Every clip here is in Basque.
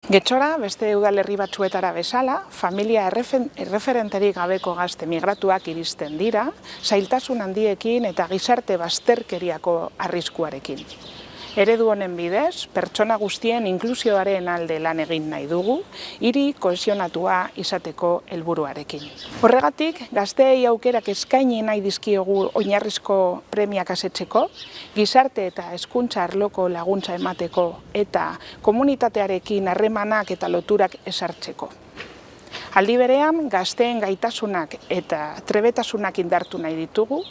Getxora, beste udalerri batzuetara bezala, familia erreferenterik gabeko gazte migratuak iristen dira, zailtasun handiekin eta gizarte bazterkeriako arriskuarekin. Eredu honen bidez, pertsona guztien inklusioaren alde lan egin nahi dugu, hiri kohesionatua izateko helburuarekin. Horregatik, gazteei aukerak eskaini nahi dizkiogu oinarrizko premiak asetzeko, gizarte eta hezkuntza arloko laguntza emateko eta komunitatearekin harremanak eta loturak ezartzeko. Aldi berean, gazteen gaitasunak eta trebetasunak indartu nahi ditugu,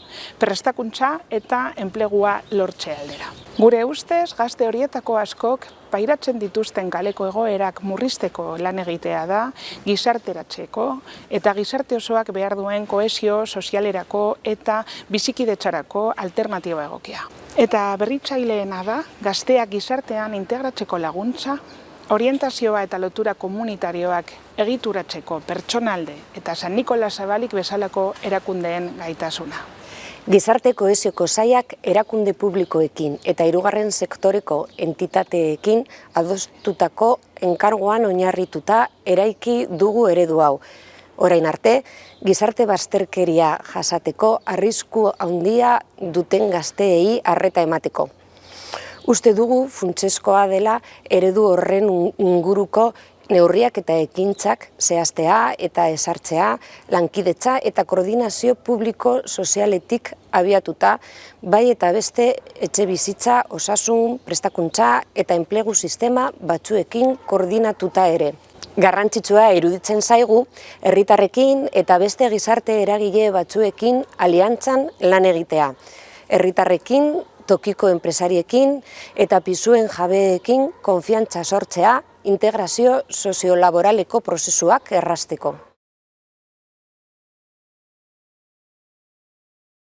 prestakuntza eta enplegua lortze aldera. Gure ustez, gazte horietako askok pairatzen dituzten kaleko egoerak murrizteko lan egitea da, gizarteratzeko eta gizarte osoak behar duen kohesio sozialerako eta bizikidetzarako alternatiba egokia. Eta berritzaileena da, gazteak gizartean integratzeko laguntza, orientazioa eta lotura komunitarioak egituratzeko pertsonalde eta San Nikolas Zabalik bezalako erakundeen gaitasuna. Gizarte kohesioko sailak erakunde publikoekin eta hirugarren sektoreko entitateekin adostutako enkarguan oinarrituta eraiki dugu eredu hau. Orain arte, gizarte bazterkeria jasateko arrisku handia duten gazteei arreta emateko. Uste dugu funtsezkoa dela eredu horren inguruko neurriak eta ekintzak zehaztea eta ezartzea, lankidetza eta koordinazio publiko sozialetik abiatuta, bai eta beste etxebizitza, osasun, prestakuntza eta enplegu sistema batzuekin koordinatuta ere. Garrantzitsua iruditzen zaigu, herritarrekin eta beste gizarte eragile batzuekin aliantzan lan egitea. Herritarrekin, tokiko enpresariekin eta pisuen jabeekin konfiantza sortzea, integrazio soziolaboraleko prozesuak errazteko.